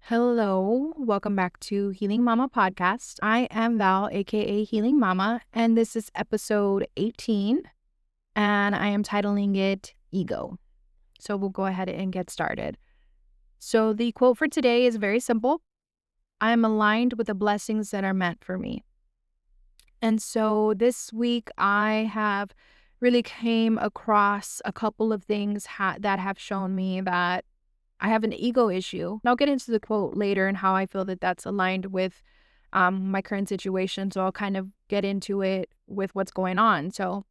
Hello, welcome back to Healing Mama Podcast. I am Val, aka Healing Mama, and this is episode 18, and I am titling it Ego. So we'll go ahead and get started. So the quote for today is very simple. I am aligned with the blessings that are meant for me. And so this week I have really came across a couple of things that have shown me that I have an ego issue. And I'll get into the quote later and how I feel that that's aligned with my current situation. So I'll kind of get into it with what's going on. So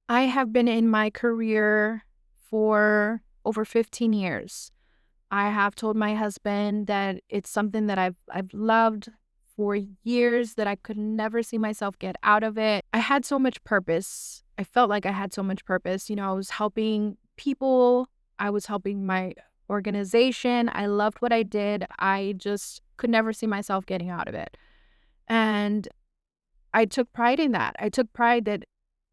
I have been in my career for over 15 years. I have told my husband that it's something that I've loved for years, that I could never see myself get out of it. I had so much purpose. I felt like I had so much purpose. I was helping people. I was helping my organization. I loved what I did. I just could never see myself getting out of it. And I took pride in that. I took pride that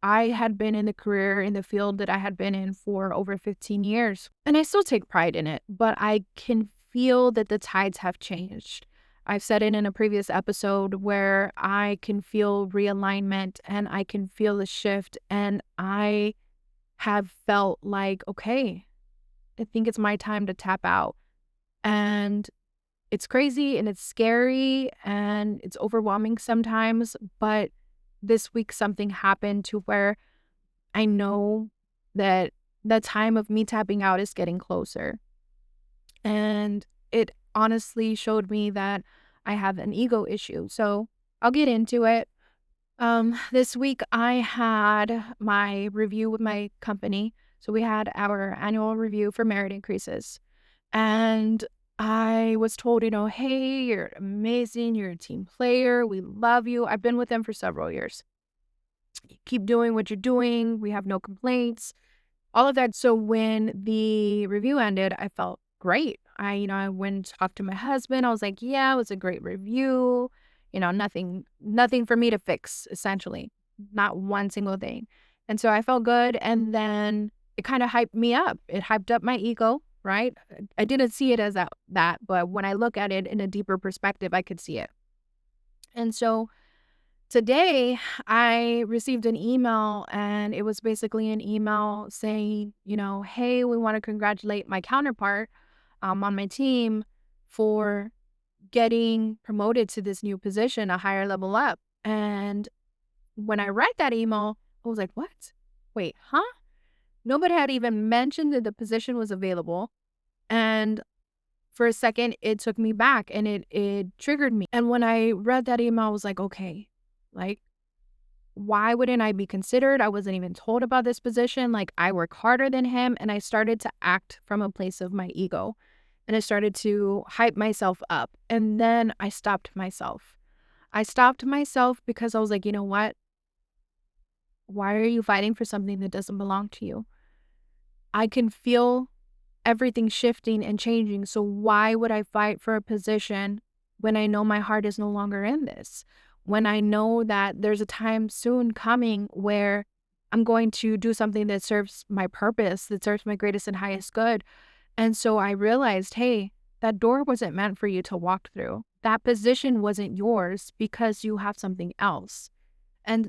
I had been in the career, in the field that I had been in for over 15 years. And I still take pride in it, but I can feel that the tides have changed. I've said it in a previous episode where I can feel realignment and I can feel the shift. And I have felt like, okay, I think it's my time to tap out. And it's crazy and it's scary and it's overwhelming sometimes, but this week something happened to where I know that the time of me tapping out is getting closer. And it honestly showed me that I have an ego issue. So I'll get into it. This week I had my review with my company. So we had our annual review for merit increases. And I was told, hey, you're amazing. You're a team player. We love you. I've been with them for several years. Keep doing what you're doing. We have no complaints, all of that. So when the review ended, I felt great. I went and talked to my husband. I was like, yeah, it was a great review. Nothing for me to fix, essentially. Not one single thing. And so I felt good. And then it kind of hyped me up. It hyped up my ego, right? I didn't see it as that, but when I look at it in a deeper perspective, I could see it. And so today, I received an email, and it was basically an email saying, hey, we want to congratulate my counterpart on my team for getting promoted to this new position, a higher level up. And when I read that email, I was like, what? Wait, huh? Nobody had even mentioned that the position was available. And for a second, it took me back and it triggered me. And when I read that email, I was like, okay, like, why wouldn't I be considered? I wasn't even told about this position. Like, I work harder than him. And I started to act from a place of my ego. And I started to hype myself up. And then I stopped myself. I stopped myself because I was like, you know what? Why are you fighting for something that doesn't belong to you? I can feel everything shifting and changing. So why would I fight for a position when I know my heart is no longer in this? When I know that there's a time soon coming where I'm going to do something that serves my purpose, that serves my greatest and highest good. And so I realized, hey, that door wasn't meant for you to walk through. That position wasn't yours because you have something else.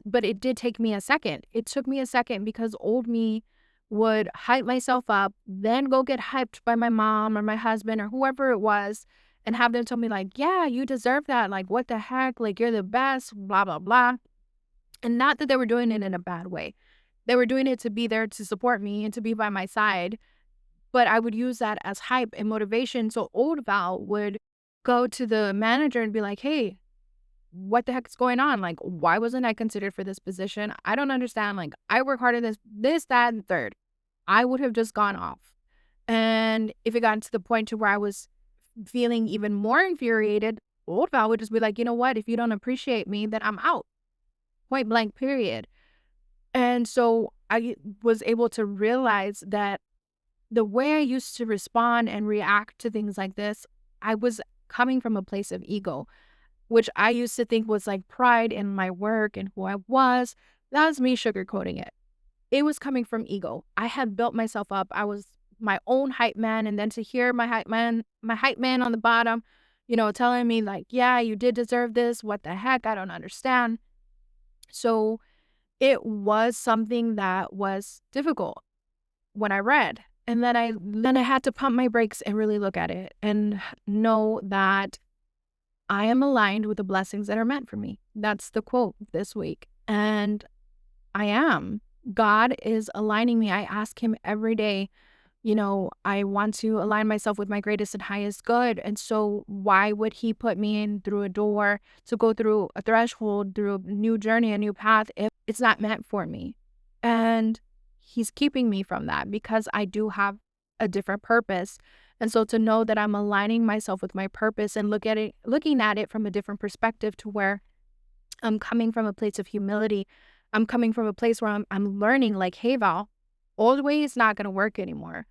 But it did take me a second. It took me a second because old me would hype myself up, then go get hyped by my mom or my husband or whoever it was, and have them tell me like, yeah, you deserve that. Like, what the heck? Like, you're the best, blah, blah, blah. And not that they were doing it in a bad way. They were doing it to be there to support me and to be by my side. But I would use that as hype and motivation. So old Val would go to the manager and be like, hey, what the heck is going on? Like, why wasn't I considered for this position? I don't understand. Like, I work harder than this, that, and third. I would have just gone off. And if it got to the point to where I was feeling even more infuriated, old Val would just be like, you know what? If you don't appreciate me, then I'm out. Point blank, period. And so I was able to realize that the way I used to respond and react to things like this, I was coming from a place of ego, which I used to think was like pride in my work and who I was. That was me sugarcoating it. It was coming from ego. I had built myself up. I was my own hype man, and then to hear my hype man on the bottom, telling me like, yeah, you did deserve this. What the heck? I don't understand. So it was something that was difficult when I read. And then I had to pump my brakes and really look at it and know that I am aligned with the blessings that are meant for me. That's the quote this week. And I am. God is aligning me. I ask him every day, I want to align myself with my greatest and highest good. And so why would he put me in through a door to go through a threshold, through a new journey, a new path, if it's not meant for me? And he's keeping me from that because I do have a different purpose. And so to know that I'm aligning myself with my purpose and looking at it from a different perspective, to where I'm coming from a place of humility. I'm coming from a place where I'm learning, like, hey, Val, old way is not going to work anymore.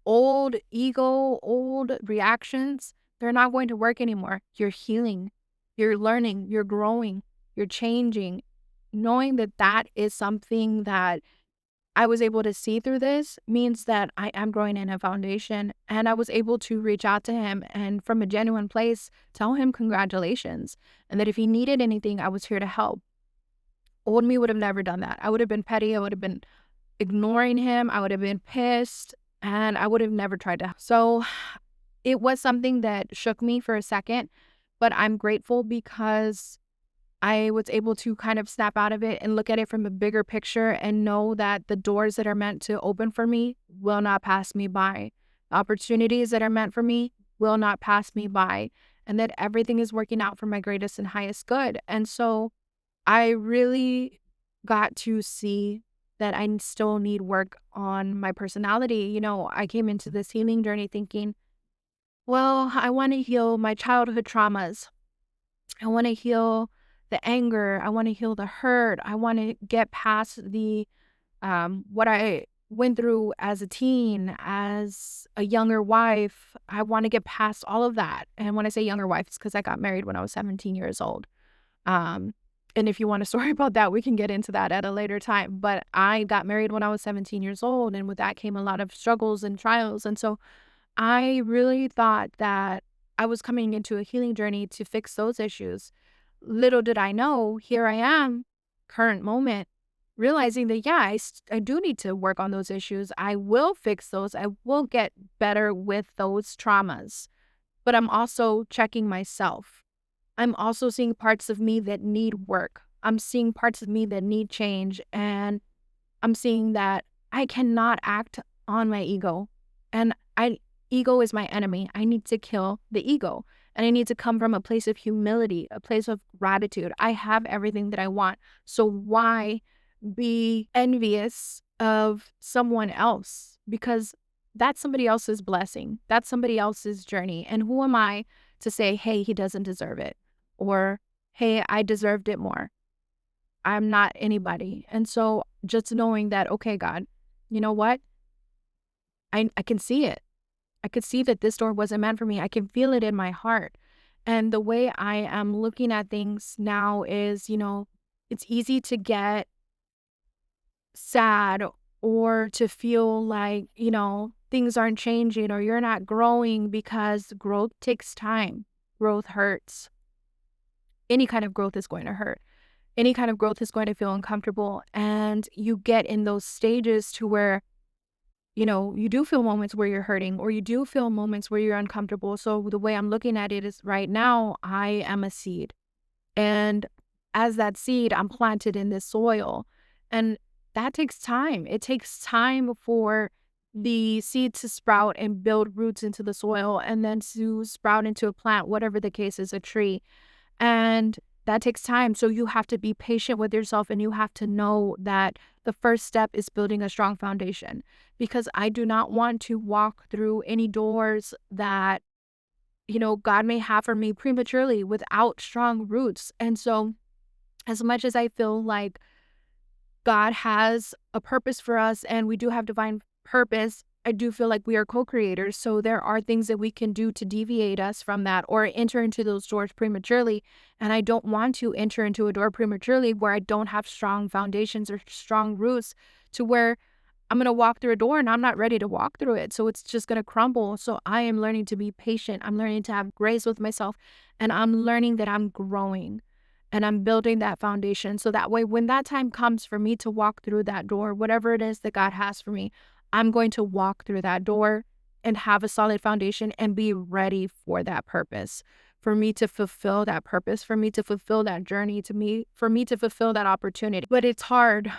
Old ego, old reactions, they're not going to work anymore. You're healing, you're learning, you're growing, you're changing. Knowing that that is something that I was able to see through this means that I am growing in a foundation, and I was able to reach out to him and from a genuine place tell him congratulations, and that if he needed anything, I was here to help. Old me would have never done that. I would have been petty. I would have been ignoring him. I would have been pissed, and I would have never tried to. So it was something that shook me for a second, but I'm grateful because I was able to kind of snap out of it and look at it from a bigger picture and know that the doors that are meant to open for me will not pass me by. Opportunities that are meant for me will not pass me by, and that everything is working out for my greatest and highest good. And so I really got to see that I still need work on my personality. I came into this healing journey thinking, well, I want to heal my childhood traumas. I want to heal the anger. I want to heal the hurt. I want to get past the what I went through as a teen, as a younger wife. I want to get past all of that. And when I say younger wife, it's because I got married when I was 17 years old. Um, and if you want a story about that, we can get into that at a later time. But I got married when I was 17 years old, and with that came a lot of struggles and trials. And so I really thought that I was coming into a healing journey to fix those issues. Little did I know, here I am, current moment, realizing that, yeah, I do need to work on those issues. I will fix those. I will get better with those traumas. But I'm also checking myself. I'm also seeing parts of me that need work. I'm seeing parts of me that need change. And I'm seeing that I cannot act on my ego. And ego is my enemy. I need to kill the ego. And I need to come from a place of humility, a place of gratitude. I have everything that I want. So why be envious of someone else? Because that's somebody else's blessing. That's somebody else's journey. And who am I to say, hey, he doesn't deserve it? Or, hey, I deserved it more. I'm not anybody. And so just knowing that, okay, God, you know what? I can see it. I could see that this door wasn't meant for me. I can feel it in my heart. And the way I am looking at things now is, it's easy to get sad or to feel like, things aren't changing or you're not growing, because growth takes time. Growth hurts. Any kind of growth is going to hurt. Any kind of growth is going to feel uncomfortable. And you get in those stages to where you do feel moments where you're hurting, or you do feel moments where you're uncomfortable. So the way I'm looking at it is, right now, I am a seed. And as that seed, I'm planted in this soil. And that takes time. It takes time for the seed to sprout and build roots into the soil, and then to sprout into a plant, whatever the case is, a tree. And that takes time. So you have to be patient with yourself, and you have to know that the first step is building a strong foundation, because I do not want to walk through any doors that, God may have for me prematurely without strong roots. And so as much as I feel like God has a purpose for us and we do have divine purpose, I do feel like we are co-creators. So there are things that we can do to deviate us from that or enter into those doors prematurely. And I don't want to enter into a door prematurely where I don't have strong foundations or strong roots, to where I'm going to walk through a door and I'm not ready to walk through it. So it's just going to crumble. So I am learning to be patient. I'm learning to have grace with myself. And I'm learning that I'm growing and I'm building that foundation. So that way, when that time comes for me to walk through that door, whatever it is that God has for me, I'm going to walk through that door and have a solid foundation and be ready for that purpose, for me to fulfill that purpose, for me to fulfill that journey, for me to fulfill that opportunity. But it's hard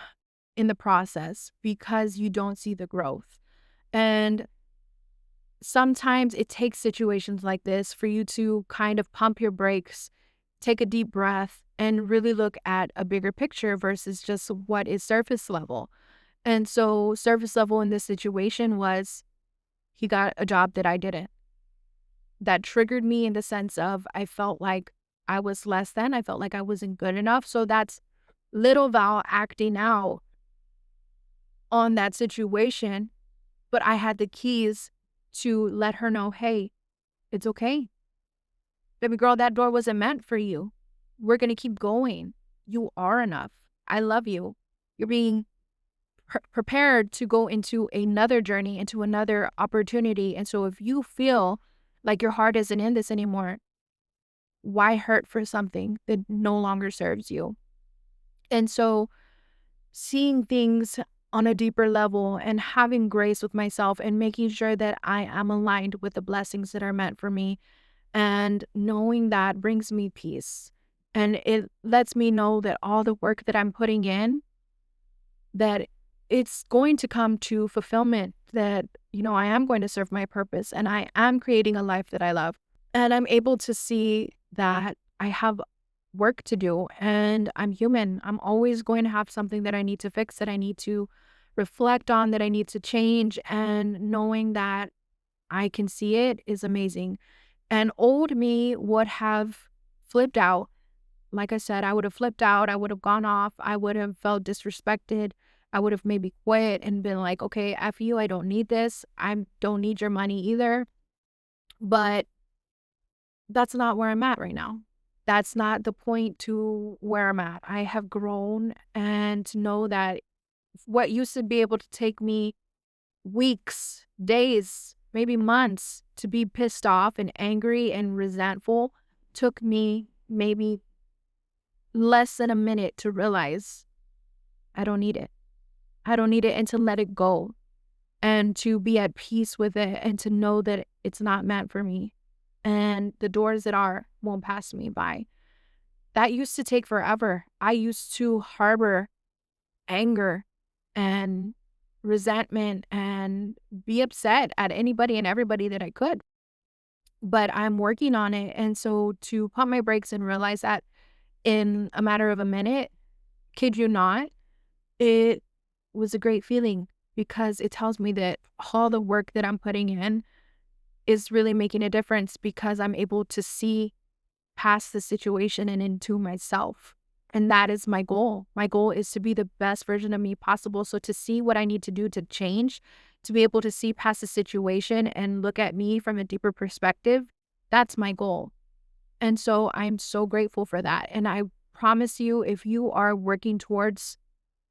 in the process because you don't see the growth. And sometimes it takes situations like this for you to kind of pump your brakes, take a deep breath, and really look at a bigger picture versus just what is surface level. And so surface level in this situation was he got a job that I didn't. That triggered me in the sense of I felt like I was less than, I felt like I wasn't good enough. So that's little Val acting out on that situation, but I had the keys to let her know, hey, it's okay. Baby girl, that door wasn't meant for you. We're going to keep going. You are enough. I love you. You're being prepared to go into another journey, into another opportunity. And so if you feel like your heart isn't in this anymore, why hurt for something that no longer serves you? And so seeing things on a deeper level and having grace with myself and making sure that I am aligned with the blessings that are meant for me, and knowing that brings me peace. And it lets me know that all the work that I'm putting in, that it's going to come to fulfillment, that, I am going to serve my purpose and I am creating a life that I love. And I'm able to see that I have work to do and I'm human. I'm always going to have something that I need to fix, that I need to reflect on, that I need to change. And knowing that I can see it is amazing. And old me would have flipped out. Like I said, I would have flipped out. I would have gone off. I would have felt disrespected. I would have maybe quit and been like, okay, F you. I don't need this. I don't need your money either. But that's not where I'm at right now. That's not the point to where I'm at. I have grown, and to know that what used to be able to take me weeks, days, maybe months to be pissed off and angry and resentful took me maybe less than a minute to realize I don't need it. I don't need it, and to let it go and to be at peace with it and to know that it's not meant for me. And the doors that are won't pass me by. That used to take forever. I used to harbor anger and resentment and be upset at anybody and everybody that I could. But I'm working on it. And so to pump my brakes and realize that in a matter of a minute, kid you not, it was a great feeling because it tells me that all the work that I'm putting in is really making a difference, because I'm able to see past the situation and into myself. And that is my goal. My goal is to be the best version of me possible. So to see what I need to do to change, to be able to see past the situation and look at me from a deeper perspective, that's my goal. And so I'm so grateful for that. And I promise you, if you are working towards,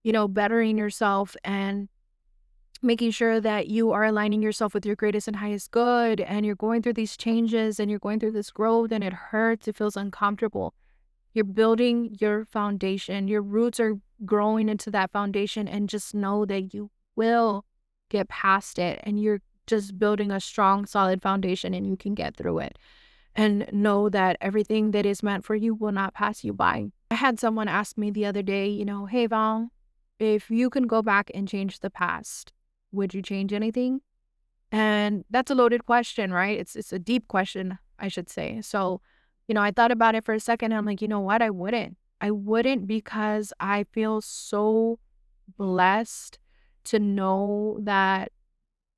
bettering yourself and making sure that you are aligning yourself with your greatest and highest good, and you're going through these changes and you're going through this growth and it hurts, it feels uncomfortable. You're building your foundation. Your roots are growing into that foundation, and just know that you will get past it, and you're just building a strong, solid foundation, and you can get through it. And know that everything that is meant for you will not pass you by. I had someone ask me the other day, hey, Val, if you can go back and change the past, would you change anything? And that's a loaded question, right? It's a deep question, I should say. So, I thought about it for a second. And I'm like, you know what? I wouldn't. I wouldn't, because I feel so blessed to know that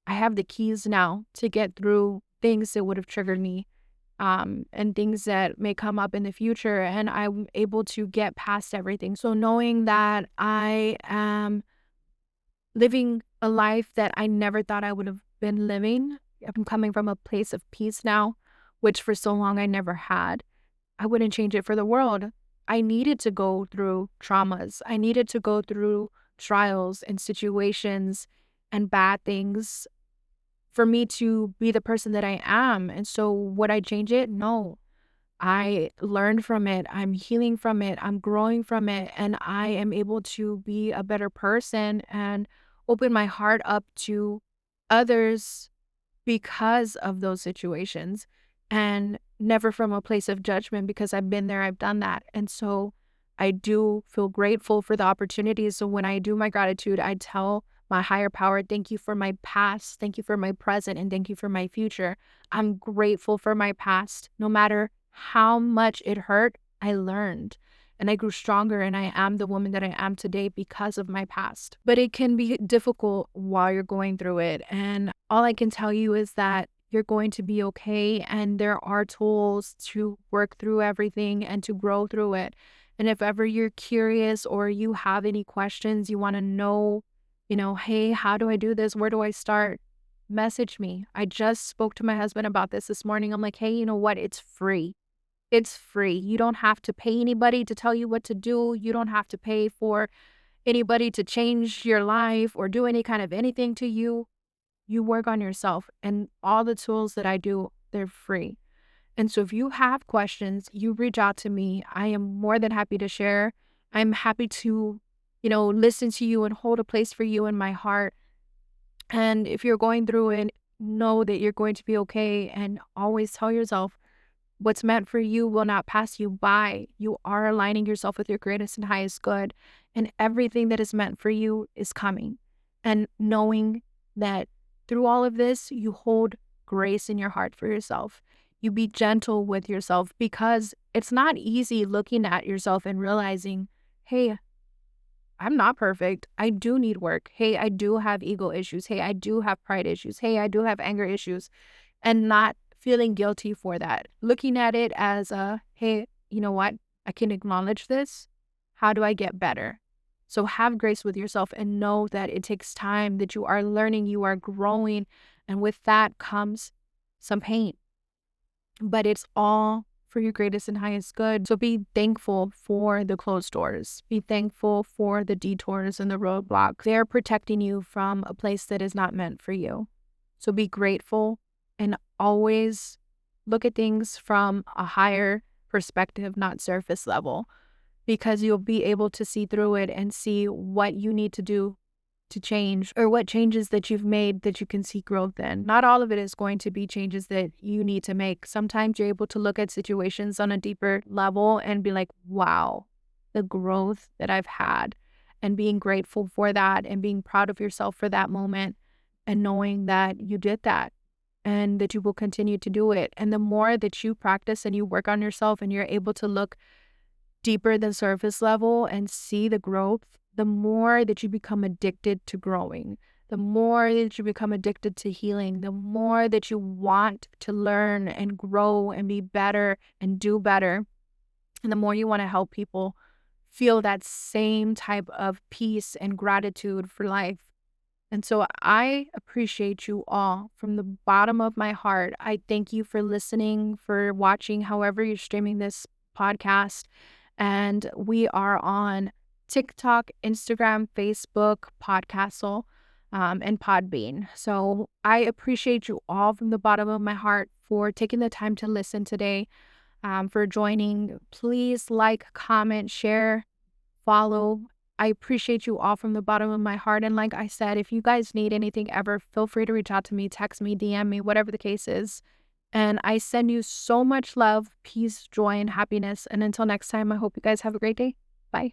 I have the keys now to get through things that would have triggered me, and things that may come up in the future. And I'm able to get past everything. So knowing that I am living a life that I never thought I would have been living. I'm coming from a place of peace now, which for so long I never had. I wouldn't change it for the world. I needed to go through traumas. I needed to go through trials and situations and bad things for me to be the person that I am. And so would I change it? No. I learned from it. I'm healing from it. I'm growing from it. And I am able to be a better person and open my heart up to others because of those situations, and never from a place of judgment, because I've been there, I've done that. And so I do feel grateful for the opportunities. So when I do my gratitude, I tell my higher power, thank you for my past, thank you for my present, and thank you for my future. I'm grateful for my past. No matter how much it hurt, I learned and I grew stronger, and I am the woman that I am today because of my past. But it can be difficult while you're going through it. And all I can tell you is that you're going to be okay. And there are tools to work through everything and to grow through it. And if ever you're curious or you have any questions, you want to know, hey, how do I do this? Where do I start? Message me. I just spoke to my husband about this morning. I'm like, hey, you know what? It's free. It's free. You don't have to pay anybody to tell you what to do. You don't have to pay for anybody to change your life or do any kind of anything to you. You work on yourself. And all the tools that I do, they're free. And so if you have questions, you reach out to me. I am more than happy to share. I'm happy to, listen to you and hold a place for you in my heart. And if you're going through it, know that you're going to be okay, and always tell yourself, what's meant for you will not pass you by. You are aligning yourself with your greatest and highest good, and everything that is meant for you is coming. And knowing that through all of this, you hold grace in your heart for yourself. You be gentle with yourself, because it's not easy looking at yourself and realizing, hey, I'm not perfect. I do need work. Hey, I do have ego issues. Hey, I do have pride issues. Hey, I do have anger issues. And not feeling guilty for that. Looking at it as hey, you know what? I can acknowledge this. How do I get better? So have grace with yourself and know that it takes time, that you are learning, you are growing. And with that comes some pain. But it's all for your greatest and highest good. So be thankful for the closed doors. Be thankful for the detours and the roadblocks. They're protecting you from a place that is not meant for you. So be grateful and always look at things from a higher perspective, not surface level, because you'll be able to see through it and see what you need to do to change, or what changes that you've made that you can see growth in. Not all of it is going to be changes that you need to make. Sometimes you're able to look at situations on a deeper level and be like, wow, the growth that I've had, and being grateful for that and being proud of yourself for that moment, and knowing that you did that and that you will continue to do it. And the more that you practice and you work on yourself and you're able to look deeper than surface level and see the growth, the more that you become addicted to growing, the more that you become addicted to healing, the more that you want to learn and grow and be better and do better, and the more you want to help people feel that same type of peace and gratitude for life. And so I appreciate you all from the bottom of my heart. I thank you for listening, for watching, however you're streaming this podcast. And we are on TikTok, Instagram, Facebook, Podcastle, and Podbean. So I appreciate you all from the bottom of my heart for taking the time to listen today, for joining. Please like, comment, share, follow. I appreciate you all from the bottom of my heart. And like I said, if you guys need anything ever, feel free to reach out to me, text me, DM me, whatever the case is. And I send you so much love, peace, joy, and happiness. And until next time, I hope you guys have a great day. Bye.